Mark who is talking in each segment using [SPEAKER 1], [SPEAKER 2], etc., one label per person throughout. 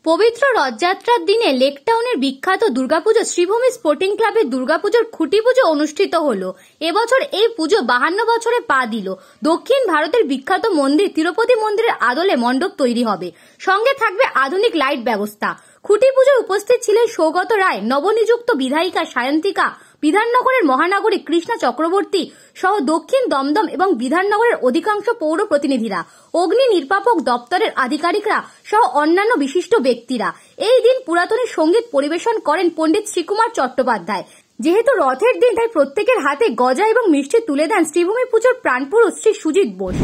[SPEAKER 1] পবিত্র রথযাত্রার দিনে লেকটাউনের বিখ্যাত দুর্গাপুজো শ্রীভূমি স্পোর্টিং ক্লাবের দুর্গাপুজোর খুঁটি পুজো অনুষ্ঠিত হলো। এবছর এই পুজো 52 বছরে পা দিল। দক্ষিণ ভারতের বিখ্যাত মন্দির তিরুপতি মন্দিরের আদলে মণ্ডপ তৈরি হবে, সঙ্গে থাকবে আধুনিক লাইট ব্যবস্থা। খুঁটি পুজোয় উপস্থিত ছিলেন সৌগত রায়, নবনিযুক্ত বিধায়িকা সায়ন্তিকা, বিধাননগরের মহানাগরিক কৃষ্ণা চক্রবর্তী সহ দক্ষিণ দমদম এবং বিধাননগরের অধিকাংশ পৌর প্রতিনিধিরা, অগ্নি নির্বাপক দপ্তরের আধিকারিকরা সহ অন্যান্য বিশিষ্ট ব্যক্তিরা। এই দিন পুরাতনী সঙ্গীত পরিবেশন করেন পণ্ডিত শ্রীকুমার চট্টোপাধ্যায়। যেহেতু রথের দিন, তাই প্রত্যেকের হাতে গজা এবং মিষ্টি তুলে দেন শ্রীভূমি পুজোর প্রাণপুরুষ শ্রী সুজিত বোস।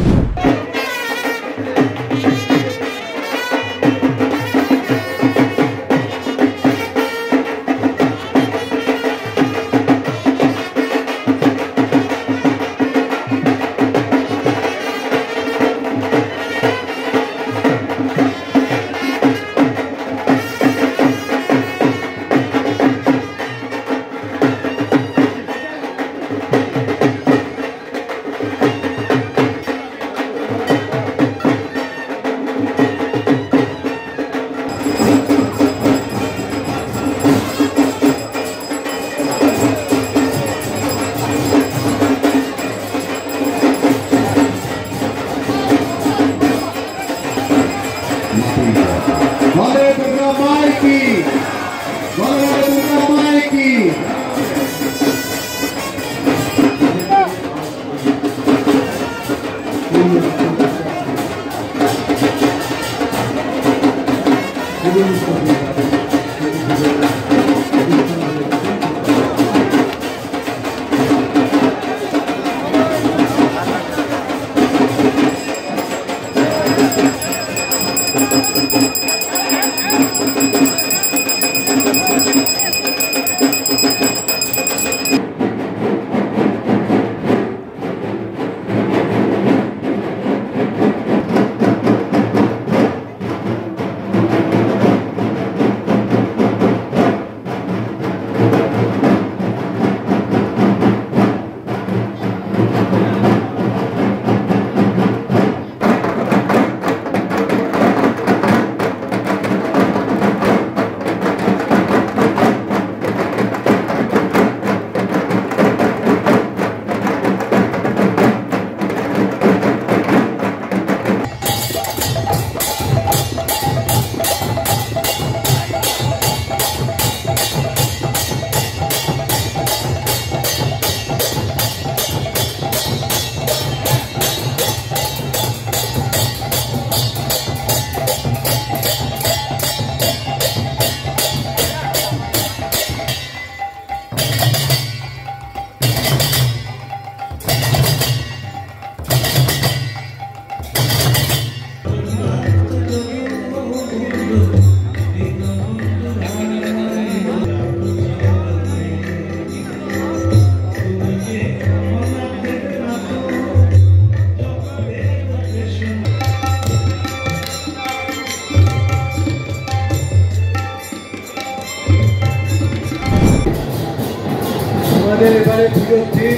[SPEAKER 2] এবারে পুজোর দিন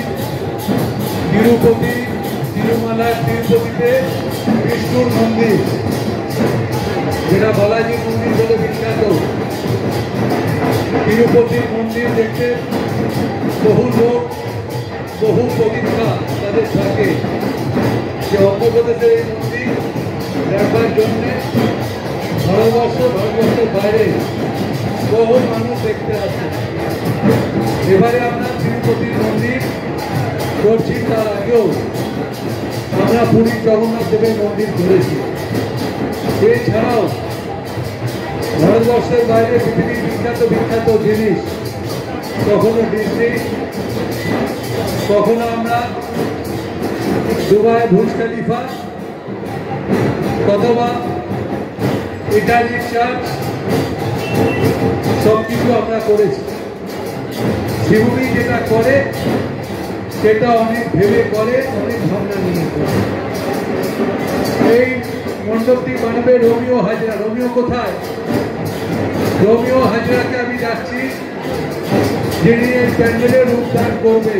[SPEAKER 2] তিরুপতি, তিরুমালার তিরুপতিতে বিষ্ণুর মন্দির, যেটা বালাজি মন্দির বলে বিখ্যাত। তিরুপতির মন্দির দেখতে বহু লোক, বহু প্রতীক্ষা তাদের থাকে, যে অন্ধ্রপ্রদেশের এই মন্দির দেখবার জন্যে ভারতবর্ষের বাইরে বহু মানুষ দেখতে আসে। এবারে আমরা তিরুপতির মন্দির করছি, তার আগেও আমরা পুরীর জগন্নাথ দেবের মন্দির করেছি। এছাড়াও ভারতবর্ষের বাইরে পৃথিবীর বিখ্যাত জিনিস, কখনো ডিজনি, কখনো আমরা দুবাই বুর্জ খলিফা, অথবা ইটালির চার্চ, সব কিছু আমরা করেছি। শ্রীভূমি যেটা করে সেটা অনেক ভেবে করে, অনেক ভাবনা নিয়ে করে। এই মণ্ডপটি বানাবে রোমিও হাজরা। রোমিও কোথায়? রোমিও হাজরাকে আমি যাচ্ছি, যিনি এই প্যান্ডেলের রূপদান করবে,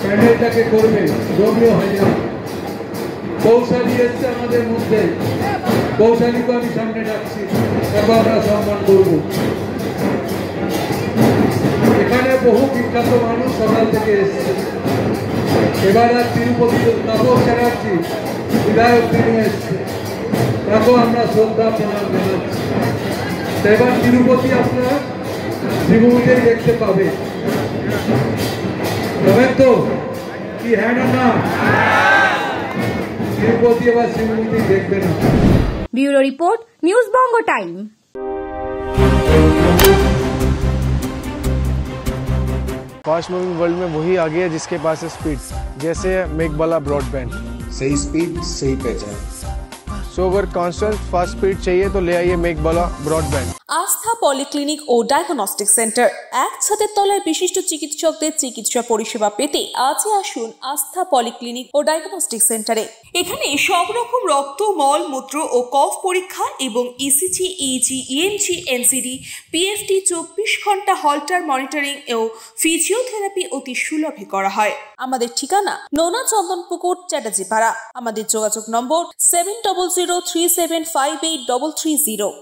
[SPEAKER 2] প্যান্ডেলটাকে করবে রোমিও হাজরা। কৌশলী এসছে আমাদের মধ্যে, কৌশলীকে আমি সামনে ডাকছি। তারপর আমরা সম্মান করব। এখানে বহু বিখ্যাত মানুষ সকাল থেকে এসছে। এবার আর তিরুপতি তাপস চ্যাটার্জি বিধায়ক তিনি এসছে, তাকেও আমরা শ্রদ্ধা প্রণাম জানাচ্ছি। এবার তিরুপতি আপনারা শ্রীভূমিতেই দেখতে পাবে, তবে তো কি হ্যাঁ না? তিরুপতি এবার শ্রীভূমিতেই দেখবে না।
[SPEAKER 1] ব্যুরো রিপোর্ট, নিউজ বঙ্গ টাইম।
[SPEAKER 3] फास्ट मूविंग वर्ल्ड में वही आगे है जिसके पास है स्पीड, जैसे मेघबाला ब्रॉडबैंड।
[SPEAKER 4] सही स्पीड सही पहचान।
[SPEAKER 3] सो अगर कांस्टेंट फास्ट स्पीड चाहिए तो ले आइए मेघबाला ब्रॉडबैंड।
[SPEAKER 5] আস্থা পলিক্লিনিক ও ডায়াগনস্টিক সেন্টার, এক ছাদের তলায় বিশিষ্ট চিকিৎসকদের চিকিৎসা পরিষেবা পেতে আজই আসুন আস্থা পলিক্লিনিক ও ডায়াগনস্টিক সেন্টারে। এখানে সব রকম রক্ত, মল, মূত্র ও কফ পরীক্ষা এবং ECG, easy, EMG, NCD, PFT 24 ঘন্টা হল্টার মনিটরিং ও ফিজিওথেরাপি অতি সুলভে করা হয়। আমাদের ঠিকানা নোনা চন্দনপুকুর, চ্যাটার্জিপাড়া। আমাদের যোগাযোগ নম্বর 7003758330।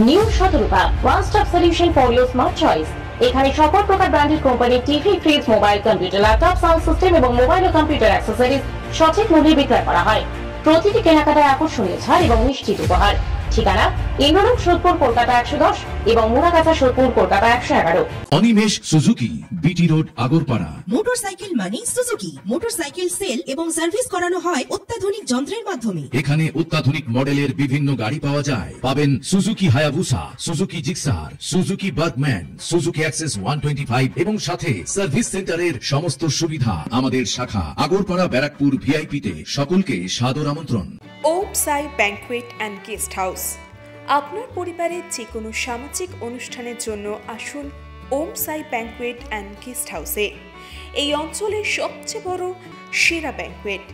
[SPEAKER 6] New Shatarupa, one stop solution for your smart choice. এখানে সকল প্রকার ব্র্যান্ডেড কোম্পানির TV, fridge, mobile, computer, laptop, sound system এবং মোবাইল ও কম্পিউটার অ্যাক্সেসরিজ সঠিক মূল্যে বিক্রয় করা হয়। প্রতিটি কেনাকাটায় আকর্ষণীয় ছাড় এবং নিশ্চিত উপহার। ঠিকানা ইন্দ্রনগর, সোদপুর, কলকাতা 110 এবং Muragachha, Sodepur, Kolkata 111।
[SPEAKER 7] Animesh Suzuki, BT road, Agarpara.
[SPEAKER 8] Motorcycle মানে সুজুকি। মোটরসাইকেল সেল এবং সার্ভিস করানো হয় অত্যাধুনিক যন্ত্রের মাধ্যমে।
[SPEAKER 7] এখানে অত্যাধুনিক মডেলের বিভিন্ন গাড়ি পাওয়া যায়। পাবেন Suzuki Hayabusa, Suzuki Gixxer, Suzuki Bergman, Suzuki access 125 এবং সাথে সার্ভিস সেন্টারের সমস্ত সুবিধা। আমাদের শাখা আগরপাড়া, ব্যারাকপুর ভিআইপিতে। সকলকে সাদর আমন্ত্রণ।
[SPEAKER 5] ওম সাই ব্যাংকুয়েট অ্যান্ড গেস্ট হাউস। আপনার পরিবারের যে কোনো সামাজিক অনুষ্ঠানের জন্য আসুন ওম সাই ব্যাংকুয়েট অ্যান্ড গেস্ট হাউসে। এই অঞ্চলের সবচেয়ে বড় সেরা ব্যাংকুয়েট।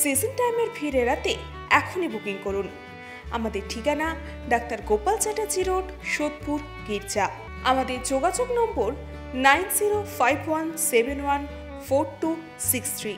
[SPEAKER 5] সিজন টাইমের ভিড় এড়াতে এখনই বুকিং করুন। আমাদের ঠিকানা ডাক্তার গোপাল চ্যাটার্জি রোড, সোদপুর, গির্জা। আমাদের যোগাযোগ নম্বর 9051714263।